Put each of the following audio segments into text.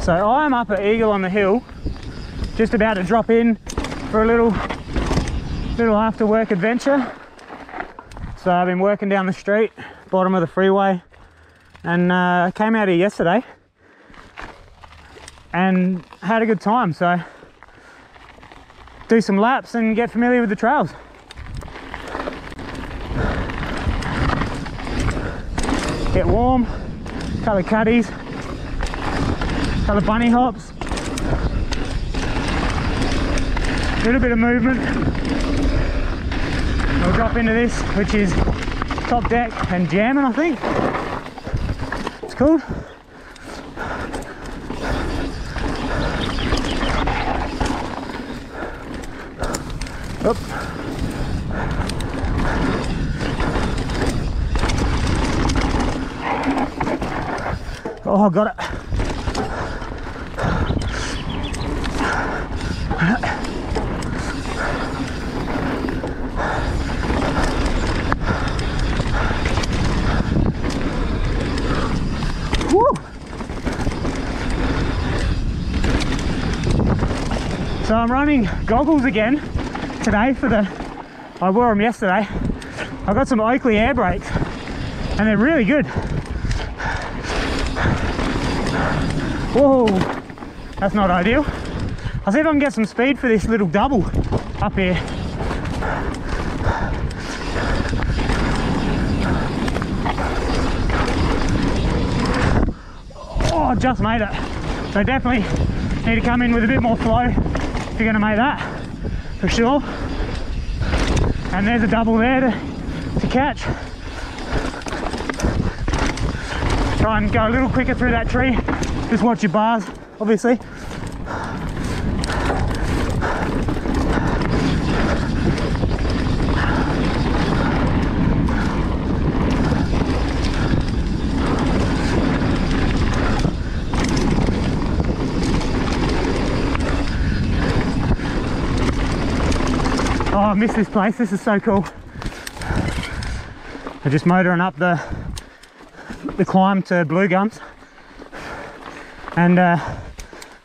So I'm up at Eagle on the hill, just about to drop in for a little after work adventure. So I've been working down the street, bottom of the freeway, and I came out here yesterday and had a good time. So do some laps and get familiar with the trails. Get warm, couple of cuddies, couple of bunny hops, a little bit of movement. We'll drop into this, which is top deck and jamming, I think. It's cool. Oop. Oh, got it. Woo. So I'm running goggles again today I wore them yesterday. I got some Oakley air brakes and they're really good. Whoa, that's not ideal. I'll see if I can get some speed for this little double up here. Oh, just made it. So definitely need to come in with a bit more flow if you're going to make that, for sure. And there's a double there to catch. Try and go a little quicker through that tree. Just watch your bars, obviously. Oh, I miss this place. This is so cool. I'm just motoring up the climb to Blue Gums, and I'm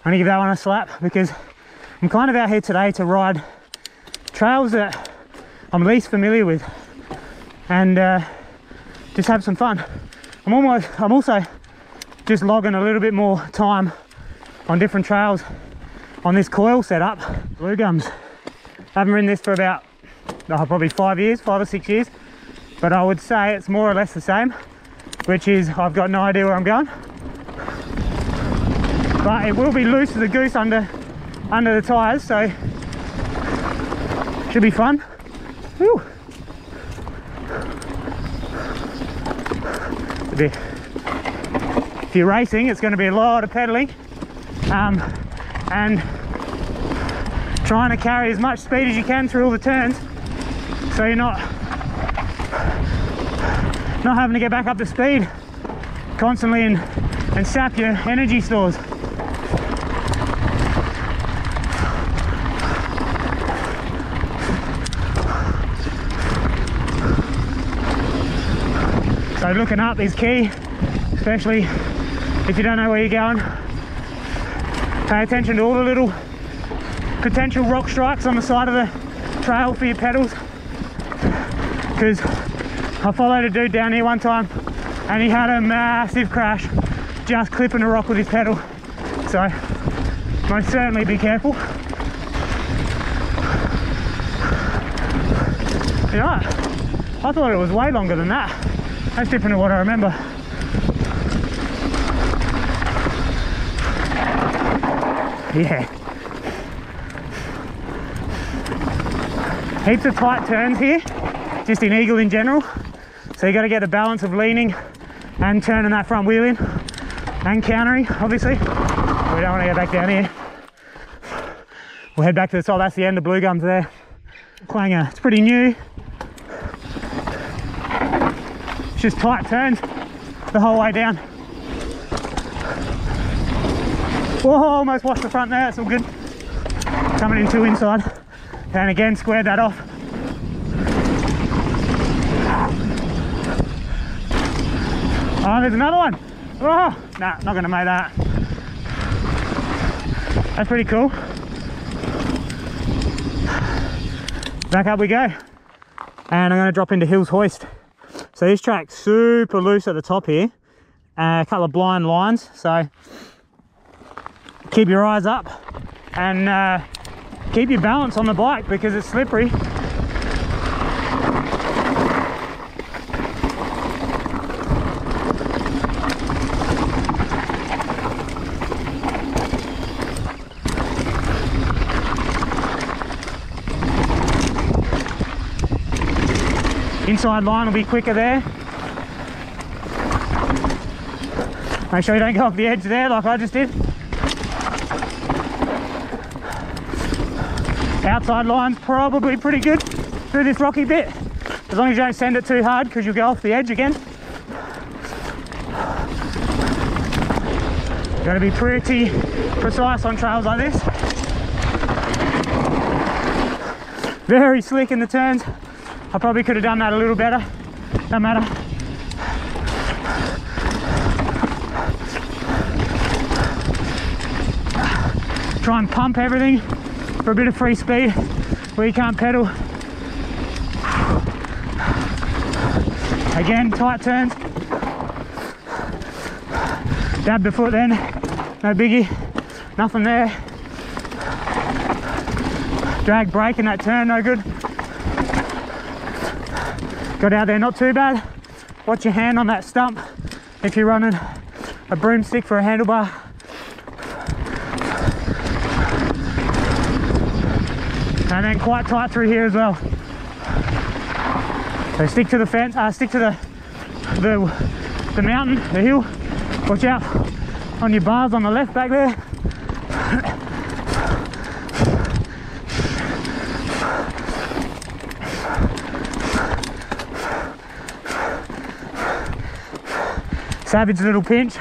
gonna give that one a slap because I'm kind of out here today to ride trails that I'm least familiar with and just have some fun. I'm also just logging a little bit more time on different trails on this coil setup. Blue Gums. I haven't ridden this for about probably 5 or 6 years, but I would say it's more or less the same, which is I've got no idea where I'm going. But it will be loose as a goose under the tyres, so should be fun. Whew. If you're racing, it's going to be a lot of pedalling and trying to carry as much speed as you can through all the turns, so you're not having to get back up to speed constantly and sap your energy stores. So looking up is key, especially if you don't know where you're going. Pay attention to all the little potential rock strikes on the side of the trail for your pedals, because I followed a dude down here one time and he had a massive crash just clipping a rock with his pedal, so most certainly be careful. You know what? I thought it was way longer than that. That's different to what I remember. Yeah. Heaps of tight turns here, just in Eagle in general. So you got to get the balance of leaning and turning that front wheel in and countering, obviously. We don't want to go back down here. We'll head back to the top. That's the end of Blue Gums there. Clanger, it's pretty new. It's just tight turns the whole way down. Whoa, almost washed the front there, it's all good. Coming in 2 inside. And again, squared that off. Oh, there's another one. Oh, nah, not gonna make that. That's pretty cool. Back up we go. And I'm going to drop into Hills Hoist. So this track's super loose at the top here. A couple of blind lines, so keep your eyes up and keep your balance on the bike because it's slippery. Inside line will be quicker there. Make sure you don't go off the edge there like I just did. Outside line's probably pretty good through this rocky bit, as long as you don't send it too hard because you'll go off the edge again. Got to be pretty precise on trails like this. Very slick in the turns. I probably could have done that a little better. Don't matter. Try and pump everything for a bit of free speed where you can't pedal. Again, tight turns. Dab the foot then, no biggie, nothing there. Drag brake in that turn, no good. Got out there, not too bad. Watch your hand on that stump if you're running a broomstick for a handlebar. And then quite tight through here as well. So stick to the fence, stick to the mountain, the hill. Watch out on your bars on the left back there. Savage little pinch.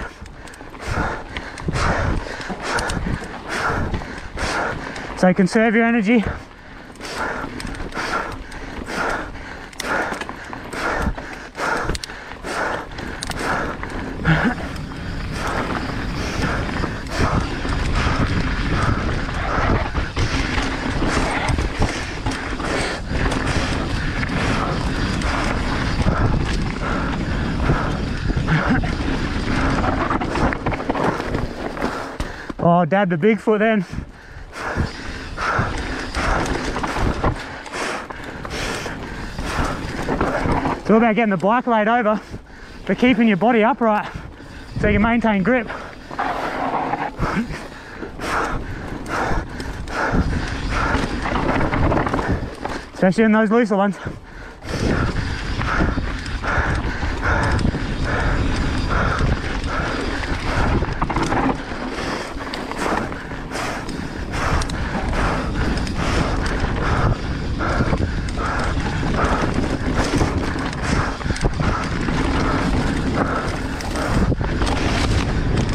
So conserve your energy. Oh, dab the big foot then. It's all about getting the bike laid over, but keeping your body upright so you can maintain grip. Especially in those looser ones.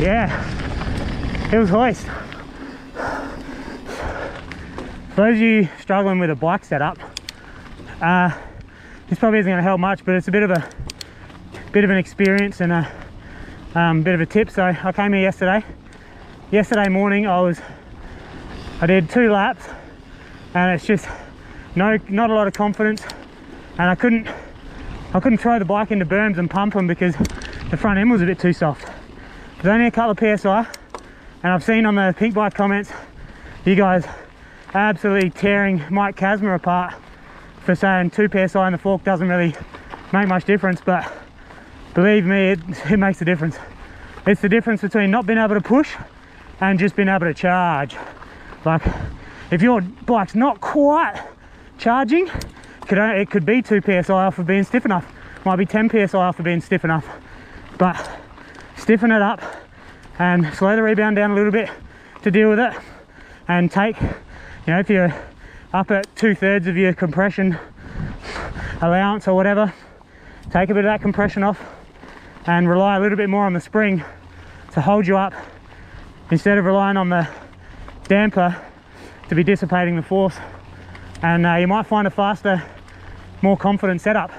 Yeah, Hills Hoist. For those of you struggling with a bike setup, this probably isn't going to help much, but it's a bit of an experience and a bit of a tip. So I came here yesterday morning. I did 2 laps, and it's just not a lot of confidence, and I couldn't throw the bike into berms and pump them because the front end was a bit too soft. There's only a couple of PSI, and I've seen on the Pink Bike comments, you guys absolutely tearing Mike Casma apart for saying 2 PSI in the fork doesn't really make much difference, but believe me, it makes a difference. It's the difference between not being able to push and just being able to charge. Like, if your bike's not quite charging, it could be 2 PSI off of being stiff enough. Might be 10 PSI off of being stiff enough, but stiffen it up and slow the rebound down a little bit to deal with it, and take, if you're up at 2/3 of your compression allowance or whatever, take a bit of that compression off and rely a little bit more on the spring to hold you up instead of relying on the damper to be dissipating the force. And you might find a faster, more confident setup.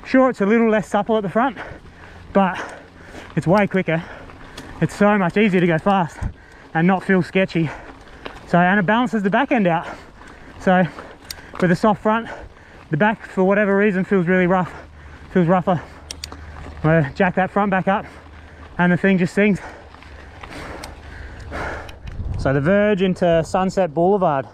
Sure, it's a little less supple at the front, but it's way quicker. It's so much easier to go fast and not feel sketchy. So, and it balances the back end out. So with a soft front, the back for whatever reason feels really rough, feels rougher. I'm gonna jack that front back up and the thing just sings. So the verge into Sunset Boulevard.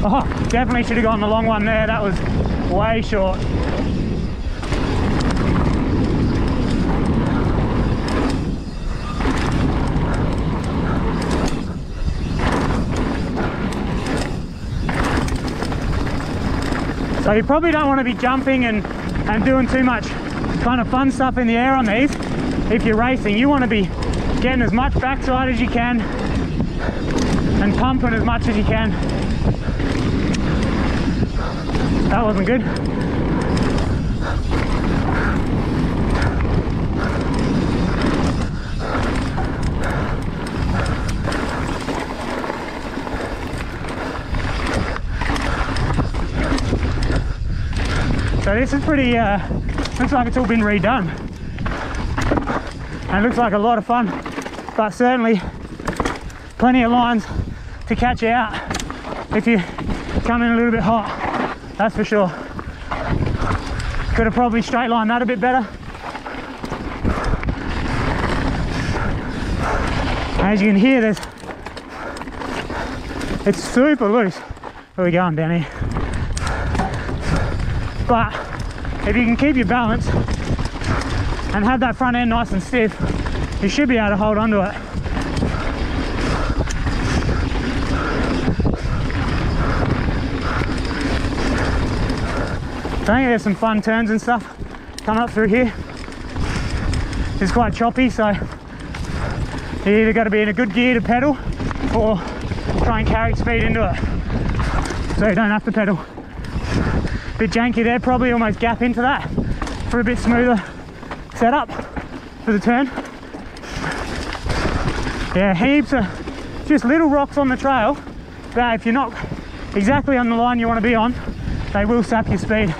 Oh, definitely should have gone the long one there. That was way short. So you probably don't want to be jumping and doing too much kind of fun stuff in the air on these. If you're racing, you want to be getting as much backside as you can and pumping as much as you can. That wasn't good. So this is pretty, looks like it's all been redone. And it looks like a lot of fun, but certainly plenty of lines to catch you out if you come in a little bit hot. That's for sure. Could have probably straight lined that a bit better. As you can hear, it's super loose. Where are we going down here? But if you can keep your balance and have that front end nice and stiff, you should be able to hold on to it. I think there's some fun turns and stuff coming up through here. It's quite choppy, so you either got to be in a good gear to pedal or try and carry speed into it, so you don't have to pedal. Bit janky there, probably almost gap into that for a bit smoother setup for the turn. Yeah, heaps of just little rocks on the trail that if you're not exactly on the line you want to be on, they will sap your speed.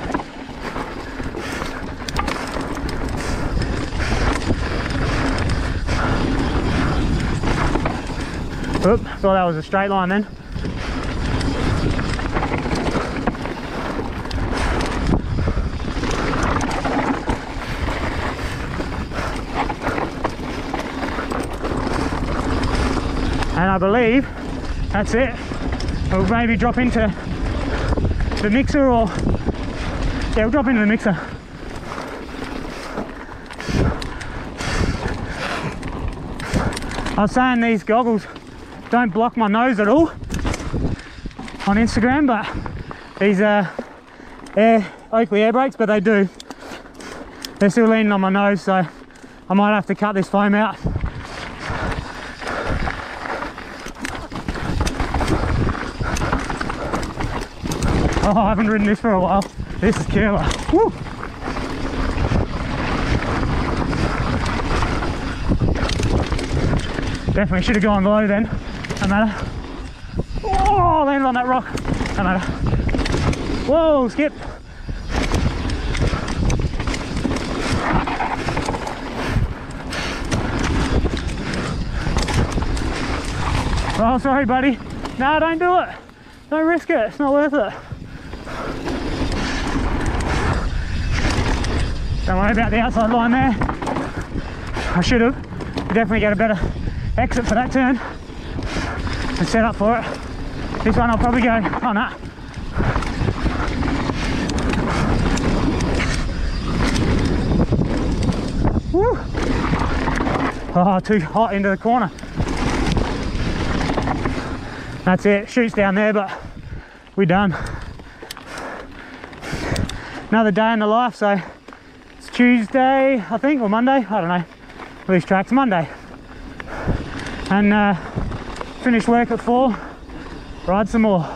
Oop, thought that was a straight line then. And I believe that's it. We'll maybe drop into the mixer, or yeah, we'll drop into the mixer. I was saying these goggles don't block my nose at all on Instagram, but these are Oakley air brakes, but they do. They're still leaning on my nose, so I might have to cut this foam out. Oh, I haven't ridden this for a while. This is killer. Woo! Definitely should have gone low then. No matter. Oh, landed on that rock. No matter. Whoa, skip. Oh, sorry, buddy. No, don't do it. Don't risk it. It's not worth it. Don't worry about the outside line there. I should have. Definitely get a better exit for that turn and set up for it. This one I'll probably go, oh no. Woo! Oh, too hot into the corner. That's it, shoots down there, but we're done. Another day in the life, so it's Tuesday, I think, or Monday, I don't know. These tracks, Monday. And finish work at 4, ride some more.